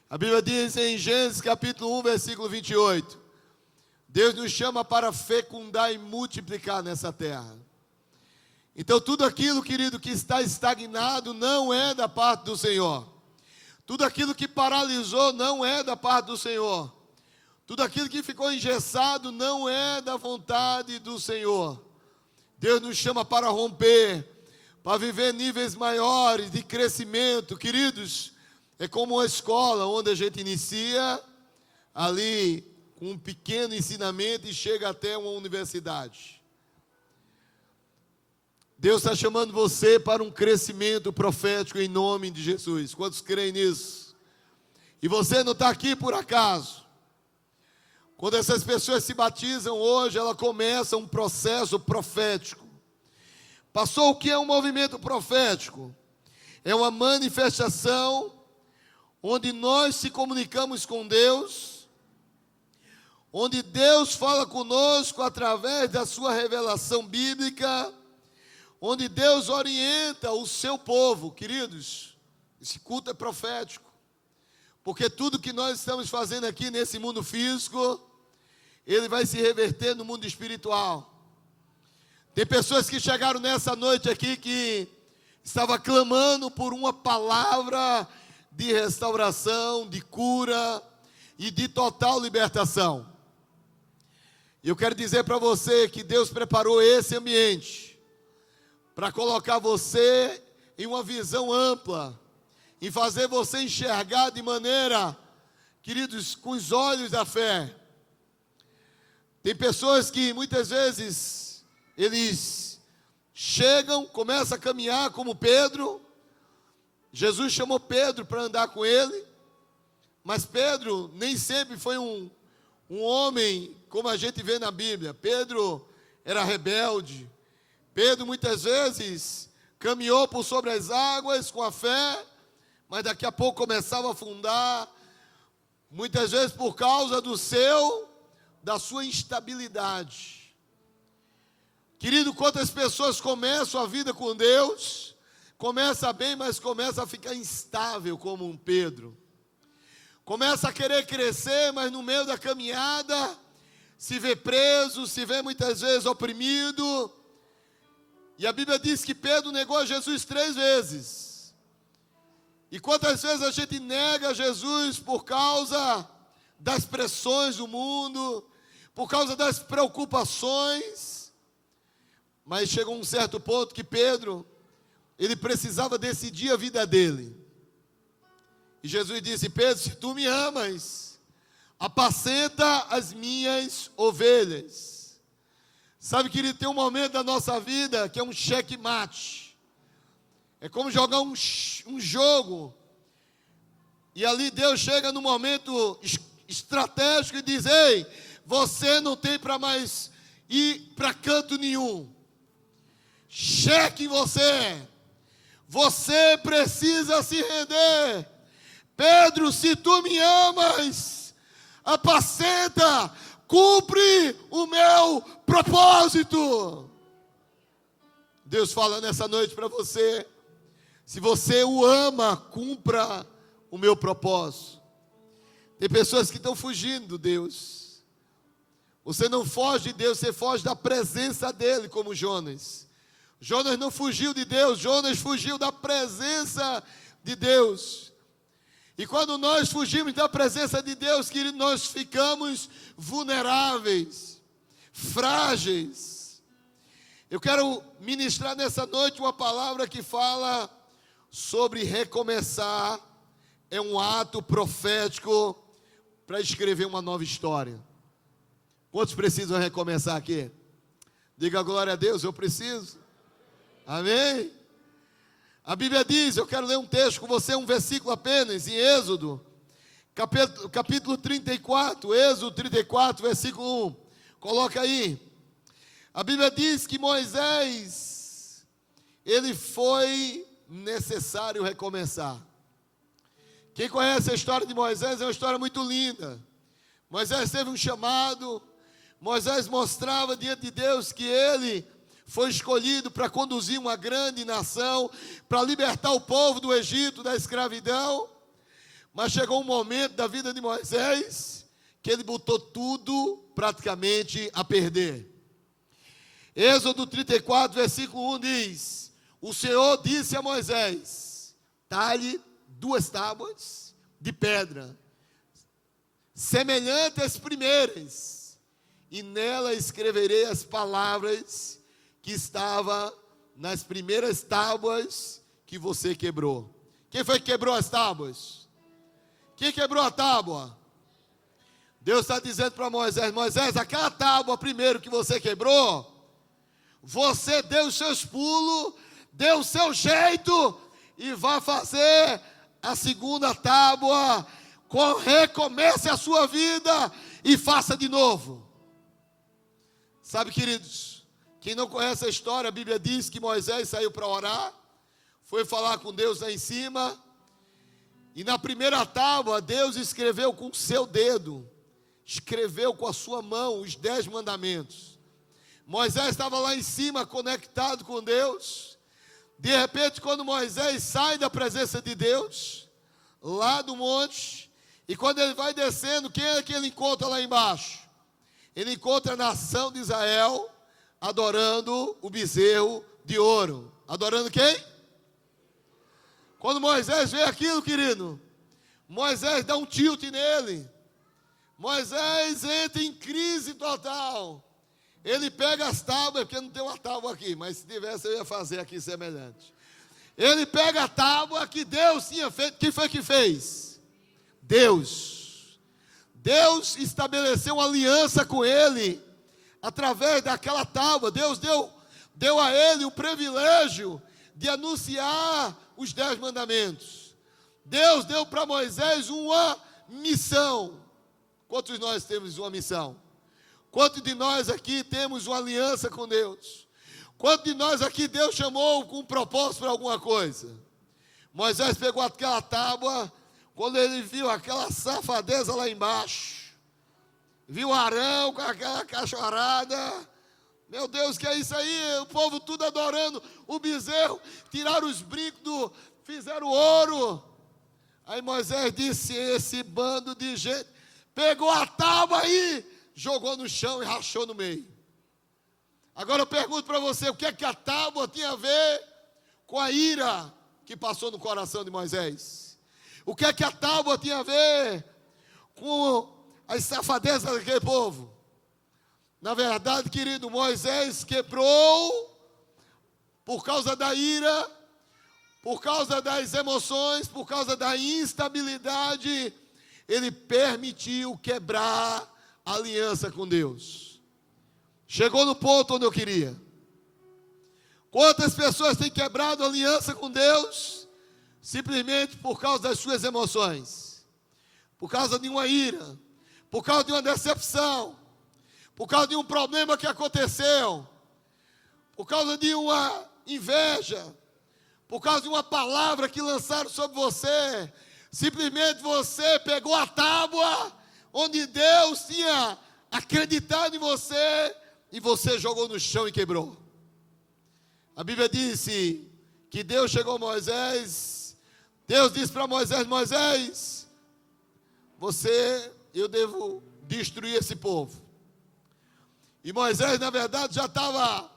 A Bíblia diz em Gênesis capítulo 1, versículo 28. Deus nos chama para fecundar e multiplicar nessa terra. Então tudo aquilo, querido, que está estagnado não é da parte do Senhor. Tudo aquilo que paralisou não é da parte do Senhor. Tudo aquilo que ficou engessado não é da vontade do Senhor. Deus nos chama para romper, para viver níveis maiores de crescimento. Queridos, é como uma escola onde a gente inicia ali com um pequeno ensinamento e chega até uma universidade. Deus está chamando você para um crescimento profético em nome de Jesus. Quantos creem nisso? E você não está aqui por acaso. Quando essas pessoas se batizam hoje, ela começa um processo profético. Passou o que é um movimento profético? É uma manifestação onde nós se comunicamos com Deus, onde Deus fala conosco através da sua revelação bíblica, onde Deus orienta o seu povo. Queridos, esse culto é profético, porque tudo que nós estamos fazendo aqui nesse mundo físico, ele vai se reverter no mundo espiritual. Tem pessoas que chegaram nessa noite aqui que estavam clamando por uma palavra de restauração, de cura e de total libertação. E eu quero dizer para você que Deus preparou esse ambiente para colocar você em uma visão ampla, em fazer você enxergar de maneira, queridos, com os olhos da fé. Tem pessoas que muitas vezes eles chegam, começam a caminhar como Pedro. Jesus chamou Pedro para andar com ele, mas Pedro nem sempre foi um homem como a gente vê na Bíblia. Pedro era rebelde. Pedro muitas vezes caminhou por sobre as águas com a fé, mas daqui a pouco começava a afundar, muitas vezes por causa da sua instabilidade. Querido, quantas pessoas começam a vida com Deus, começa bem, mas começa a ficar instável como um Pedro. Começa a querer crescer, mas no meio da caminhada se vê preso, se vê muitas vezes oprimido. E a Bíblia diz que Pedro negou Jesus 3 vezes. E quantas vezes a gente nega Jesus por causa das pressões do mundo, por causa das preocupações. Mas chegou um certo ponto que Pedro, ele precisava decidir a vida dele. E Jesus disse: Pedro, se tu me amas, apacenta as minhas ovelhas. Sabe, querido, tem um momento da nossa vida que é um checkmate. É como jogar um jogo. E ali Deus chega no momento estratégico e diz: ei, você não tem para mais ir para canto nenhum. Cheque em você. Você precisa se render. Pedro, se tu me amas, apacenta, cumpre o meu propósito. Deus fala nessa noite para você: se você o ama, cumpra o meu propósito. Tem pessoas que estão fugindo de Deus. Você não foge de Deus, você foge da presença dele, como Jonas. Jonas não fugiu de Deus, Jonas fugiu da presença de Deus. E quando nós fugimos da presença de Deus, querido, nós ficamos vulneráveis, frágeis. Eu quero ministrar nessa noite uma palavra que fala sobre recomeçar. É um ato profético para escrever uma nova história. Quantos precisam recomeçar aqui? Diga glória a Deus, eu preciso. Amém? A Bíblia diz, eu quero ler um texto com você, um versículo apenas, em Êxodo, capítulo 34, Êxodo 34, versículo 1. Coloca aí. A Bíblia diz que Moisés, ele foi necessário recomeçar. Quem conhece a história de Moisés é uma história muito linda. Moisés teve um chamado, Moisés mostrava diante de Deus que ele foi escolhido para conduzir uma grande nação, para libertar o povo do Egito, da escravidão. Mas chegou um momento da vida de Moisés que ele botou tudo praticamente a perder. Êxodo 34, versículo 1 diz: o Senhor disse a Moisés: talhe 2 tábuas de pedra, semelhantes às primeiras, e nela escreverei as palavras que estavam nas primeiras tábuas que você quebrou. Quem foi que quebrou as tábuas? Quem quebrou a tábua? Deus está dizendo para Moisés: Moisés, aquela tábua primeiro que você quebrou, você deu os seus pulos, deu o seu jeito, e vai fazer a segunda tábua. Recomece a sua vida e faça de novo. Sabe, queridos, quem não conhece a história, a Bíblia diz que Moisés saiu para orar, foi falar com Deus lá em cima, e na primeira tábua Deus escreveu com o seu dedo, escreveu com a sua mão os 10 mandamentos. Moisés estava lá em cima conectado com Deus. De repente, quando Moisés sai da presença de Deus, lá do monte, e quando ele vai descendo, quem é que ele encontra lá embaixo? Ele encontra a nação de Israel adorando o bezerro de ouro. Adorando quem? Quando Moisés vê aquilo, querido, Moisés dá um tilt nele. Moisés entra em crise total. Ele pega as tábuas, porque não tem uma tábua aqui, mas se tivesse eu ia fazer aqui semelhante. Ele pega a tábua que Deus tinha feito. Quem foi que fez? Deus. Deus estabeleceu uma aliança com ele através daquela tábua. Deus deu a ele o privilégio de anunciar os 10 mandamentos. Deus deu para Moisés uma missão. Quantos de nós temos uma missão? Quantos de nós aqui temos uma aliança com Deus? Quantos de nós aqui Deus chamou com um propósito para alguma coisa? Moisés pegou aquela tábua, quando ele viu aquela safadeza lá embaixo, viu Arão com aquela cachorrada, meu Deus, que é isso aí? O povo tudo adorando o bezerro, tiraram os brincos, fizeram ouro. Aí Moisés disse: esse bando de gente, pegou a tábua aí, jogou no chão e rachou no meio. Agora eu pergunto para você, o que é que a tábua tinha a ver com a ira que passou no coração de Moisés? O que é que a tábua tinha a ver com as safadezas daquele povo? Na verdade, querido, Moisés quebrou por causa da ira, por causa das emoções, por causa da instabilidade. Ele permitiu quebrar a aliança com Deus. Chegou no ponto onde eu queria. Quantas pessoas têm quebrado a aliança com Deus simplesmente por causa das suas emoções, por causa de uma ira, por causa de uma decepção, por causa de um problema que aconteceu, por causa de uma inveja, por causa de uma palavra que lançaram sobre você. Simplesmente você pegou a tábua onde Deus tinha acreditado em você e você jogou no chão e quebrou. A Bíblia disse que Deus chegou a Moisés, Deus disse para Moisés: Moisés, eu devo destruir esse povo. E Moisés, na verdade, já estava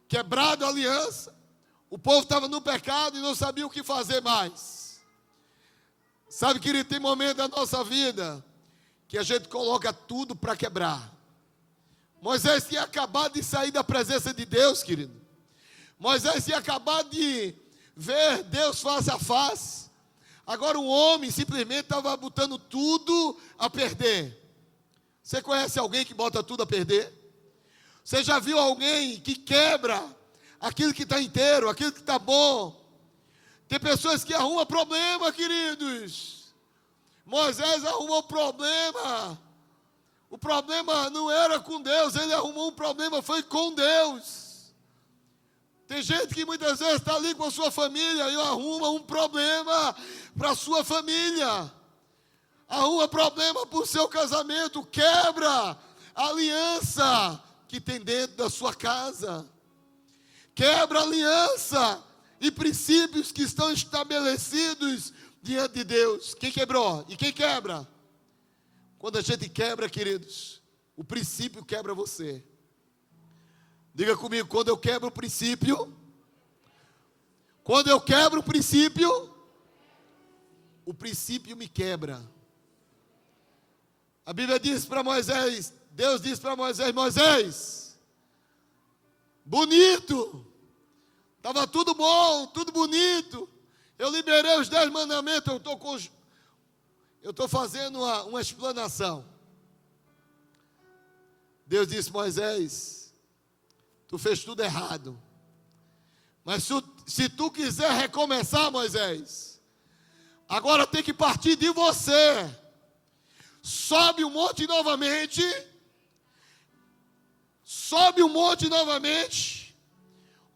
quebrado a aliança, o povo estava no pecado e não sabia o que fazer mais. Sabe, querido, tem momento da nossa vida que a gente coloca tudo para quebrar. Moisés tinha acabado de sair da presença de Deus, querido. Moisés tinha acabado de ver Deus face a face. Agora o homem simplesmente estava botando tudo a perder. Você conhece alguém que bota tudo a perder? Você já viu alguém que quebra aquilo que está inteiro, aquilo que está bom? Tem pessoas que arrumam problema, queridos. Moisés arrumou problema. O problema não era com Deus, ele arrumou um problema, foi com Deus. Tem gente que muitas vezes está ali com a sua família e arruma um problema para a sua família. Arruma problema para o seu casamento, quebra a aliança que tem dentro da sua casa. Quebra a aliança e princípios que estão estabelecidos diante de Deus. Quem quebrou? E quem quebra? Quando a gente quebra, queridos, o princípio quebra você. Diga comigo, quando eu quebro o princípio, o princípio me quebra. A Bíblia diz para Moisés, Deus disse para Moisés, Moisés, bonito, estava tudo bom, tudo bonito, eu liberei os 10 mandamentos, eu estou fazendo uma explanação. Deus disse, Moisés, tu fez tudo errado, mas se tu quiser recomeçar, Moisés, agora tem que partir de você. Sobe o monte novamente,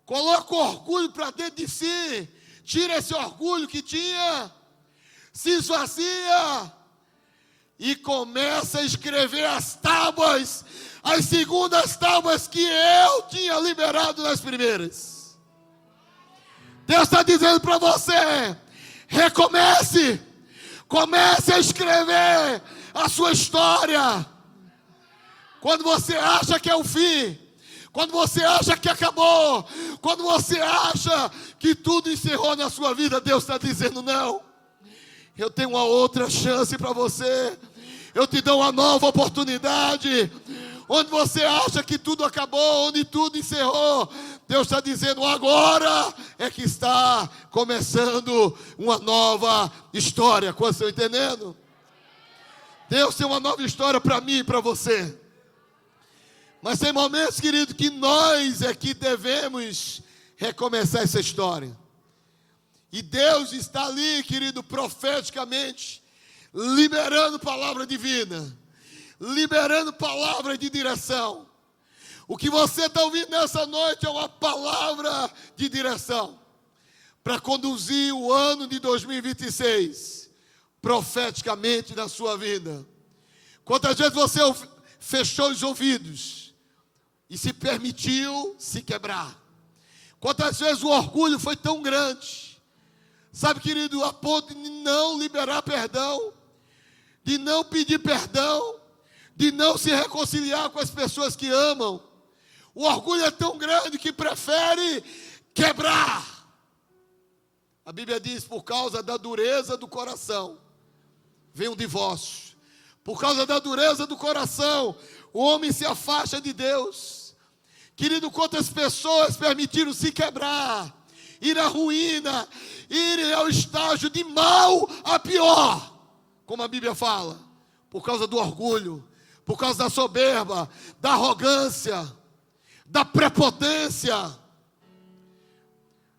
coloca o orgulho para dentro de si, tira esse orgulho que tinha, se esvazia e começa a escrever as tábuas, as segundas tábuas que eu tinha liberado nas primeiras. Deus está dizendo para você, comece a escrever a sua história. Quando você acha que é o fim, quando você acha que acabou, quando você acha que tudo encerrou na sua vida, Deus está dizendo não, eu tenho uma outra chance para você, eu te dou uma nova oportunidade. Onde você acha que tudo acabou, onde tudo encerrou, Deus está dizendo, agora é que está começando uma nova história. Quantos estão entendendo? Deus tem uma nova história para mim e para você. Mas tem momentos, querido, que nós é que devemos recomeçar essa história. E Deus está ali, querido, profeticamente, liberando palavra divina, liberando palavra de direção. O que você está ouvindo nessa noite é uma palavra de direção para conduzir o ano de 2026 profeticamente na sua vida. Quantas vezes você fechou os ouvidos e se permitiu se quebrar? Quantas vezes o orgulho foi tão grande, sabe, querido, a ponto de não liberar perdão, de não pedir perdão, de não se reconciliar com as pessoas que amam. O orgulho é tão grande que prefere quebrar. A Bíblia diz, por causa da dureza do coração, vem um divórcio. Por causa da dureza do coração, o homem se afasta de Deus. Querido, quantas pessoas permitiram se quebrar, ir à ruína, ir ao estágio de mal a pior, como a Bíblia fala, por causa do orgulho, por causa da soberba, da arrogância, da prepotência.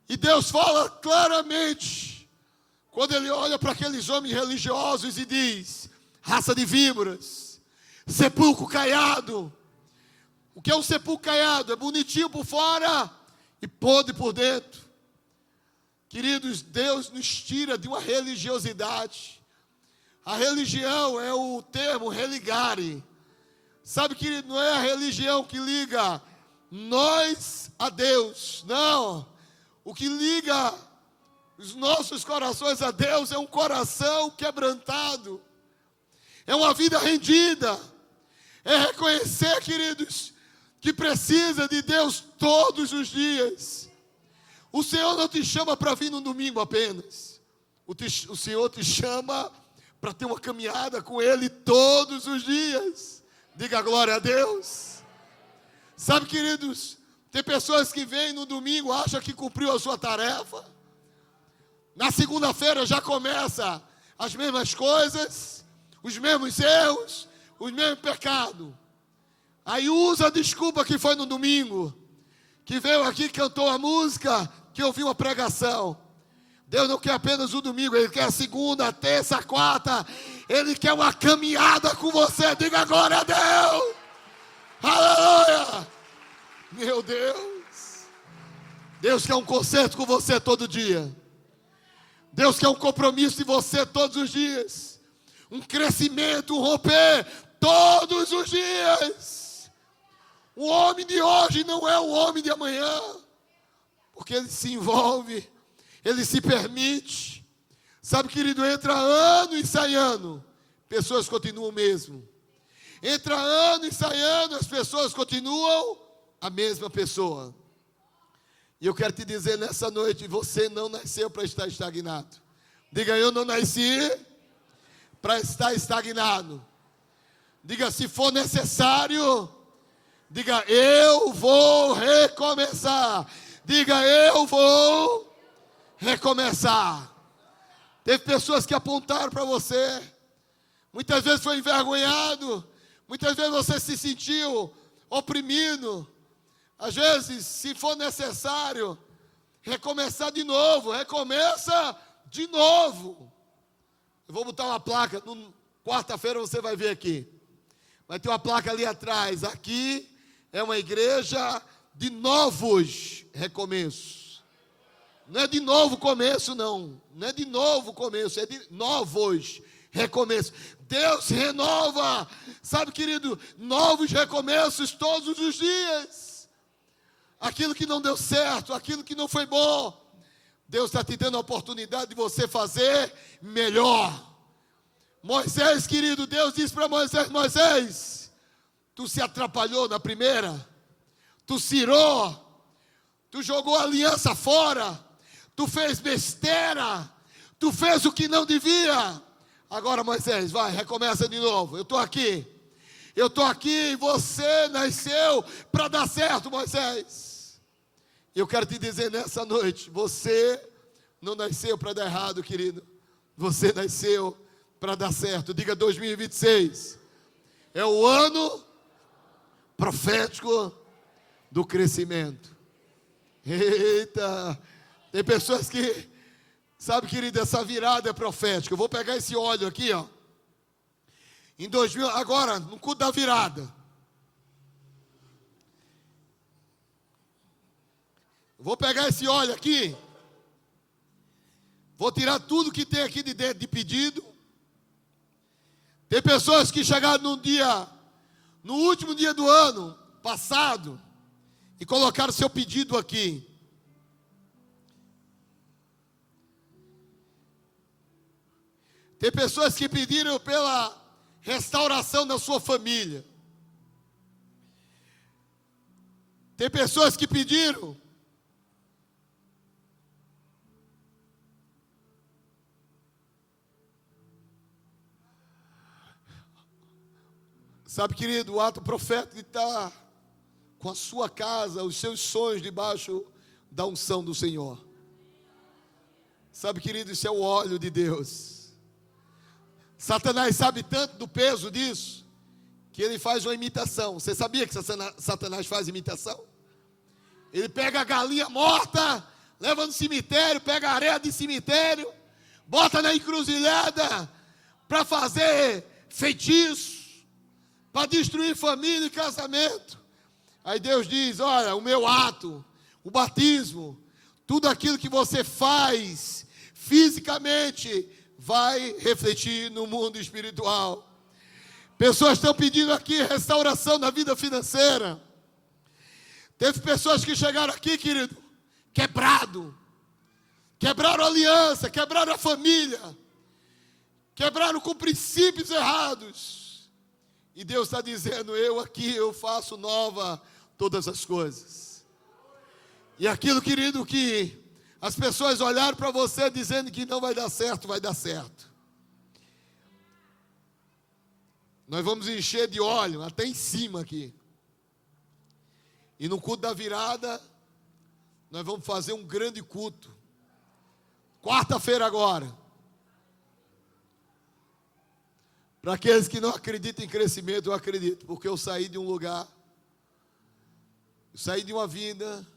E Deus fala claramente, quando Ele olha para aqueles homens religiosos e diz, raça de víboras, sepulcro caiado. O que é um sepulcro caiado? É bonitinho por fora e podre por dentro. Queridos, Deus nos tira de uma religiosidade. A religião é o termo religare. Sabe, querido, não é a religião que liga nós a Deus. Não. O que liga os nossos corações a Deus é um coração quebrantado. É uma vida rendida. É reconhecer, queridos, que precisa de Deus todos os dias. O Senhor não te chama para vir no domingo apenas. O Senhor te chama para ter uma caminhada com Ele todos os dias. Diga glória a Deus. Sabe, queridos, tem pessoas que vêm no domingo, acham que cumpriu a sua tarefa. Na segunda-feira já começa as mesmas coisas, os mesmos erros, os mesmos pecados. Aí usa a desculpa que foi no domingo, que veio aqui, cantou a música, que ouviu a pregação. Deus não quer apenas o domingo, Ele quer a segunda, a terça, a quarta. Ele quer uma caminhada com você. Diga glória a Deus. Aleluia. Meu Deus. Deus quer um concerto com você todo dia. Deus quer um compromisso de você todos os dias. Um crescimento, um romper todos os dias. O homem de hoje não é o homem de amanhã. Porque ele se envolve, ele se permite. Sabe, querido, entra ano e sai ano, pessoas continuam o mesmo. Entra ano e sai ano, as pessoas continuam a mesma pessoa. E eu quero te dizer nessa noite, você não nasceu para estar estagnado. Diga, eu não nasci para estar estagnado. Diga, se for necessário, diga, eu vou recomeçar. Diga, eu vou recomeçar. Teve pessoas que apontaram para você. Muitas vezes foi envergonhado. Muitas vezes você se sentiu oprimido. Às vezes, se for necessário, recomeçar de novo. Recomeça de novo. Eu vou botar uma placa. Quarta-feira você vai ver aqui. Vai ter uma placa ali atrás. Aqui é uma igreja de novos recomeços. Não é de novo começo, não. Não é de novo começo, é de novos recomeços. Deus renova, sabe, querido, novos recomeços todos os dias. Aquilo que não deu certo, aquilo que não foi bom, Deus está te dando a oportunidade de você fazer melhor. Moisés, querido, Deus disse para Moisés, Moisés, tu se atrapalhou na primeira, tu cirou, tu jogou a aliança fora, tu fez besteira, tu fez o que não devia. Agora, Moisés, vai, recomeça de novo. Eu estou aqui e você nasceu para dar certo, Moisés. Eu quero te dizer nessa noite, você não nasceu para dar errado, querido. Você nasceu para dar certo. Diga 2026. É o ano profético do crescimento. Eita! Tem pessoas que, sabe, querido, essa virada é profética. Eu vou pegar esse óleo aqui, ó. Em 2000, agora, no culto da virada. Vou pegar esse óleo aqui. Vou tirar tudo que tem aqui de dentro de pedido. Tem pessoas que chegaram no último dia do ano passado, e colocaram seu pedido aqui. Tem pessoas que pediram pela restauração da sua família. Tem pessoas que pediram sabe, querido, o ato profético de estar com a sua casa, os seus sonhos debaixo da unção do Senhor. Sabe, querido, isso é o óleo de Deus. Satanás sabe tanto do peso disso, que ele faz uma imitação. Você sabia que Satanás faz imitação? Ele pega a galinha morta, leva no cemitério, pega a areia de cemitério, bota na encruzilhada para fazer feitiço, para destruir família e casamento. Aí Deus diz, olha, o meu ato, o batismo, tudo aquilo que você faz fisicamente vai refletir no mundo espiritual. Pessoas estão pedindo aqui restauração na vida financeira. Teve pessoas que chegaram aqui, querido, quebraram a aliança, quebraram a família, quebraram com princípios errados. E Deus está dizendo, eu faço nova todas as coisas. E aquilo, querido, que as pessoas olharam para você dizendo que não vai dar certo, vai dar certo. Nós vamos encher de óleo até em cima aqui. E no culto da virada, nós vamos fazer um grande culto. Quarta-feira agora. Para aqueles que não acreditam em crescimento, eu acredito, porque eu saí de um lugar, eu saí de uma vida,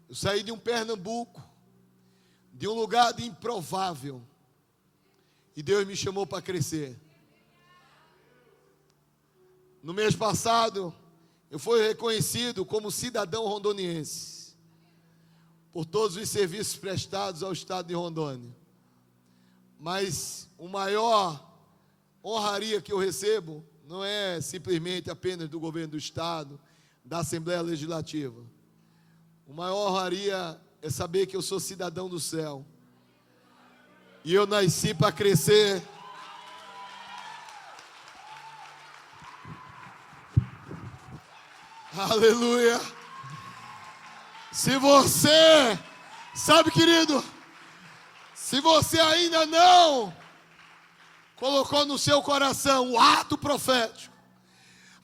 eu saí de um Pernambuco, de um lugar de improvável, e Deus me chamou para crescer. No mês passado, eu fui reconhecido como cidadão rondoniense, por todos os serviços prestados ao estado de Rondônia. Mas o maior honraria que eu recebo não é simplesmente apenas do governo do estado, da Assembleia Legislativa. O maior honraria é saber que eu sou cidadão do céu. E eu nasci para crescer. Aleluia. Se você, sabe, querido, se você ainda não colocou no seu coração o ato profético,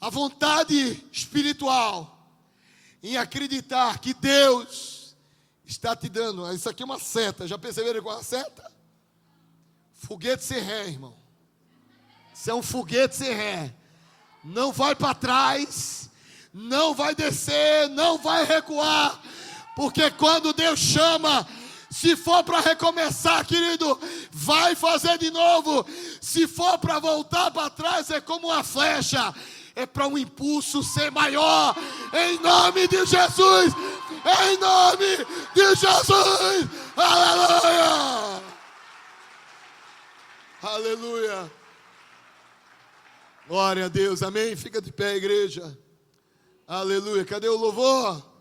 a vontade espiritual, em acreditar que Deus está te dando, isso aqui é uma seta, já perceberam qual é a seta? Foguete sem ré, irmão. Isso é um foguete sem ré. Não vai para trás, não vai descer, não vai recuar, porque quando Deus chama, se for para recomeçar, querido, vai fazer de novo. Se for para voltar para trás, é como uma flecha, é para um impulso ser maior, em nome de Jesus, em nome de Jesus, aleluia, aleluia, glória a Deus, amém, fica de pé, igreja, aleluia, cadê o louvor?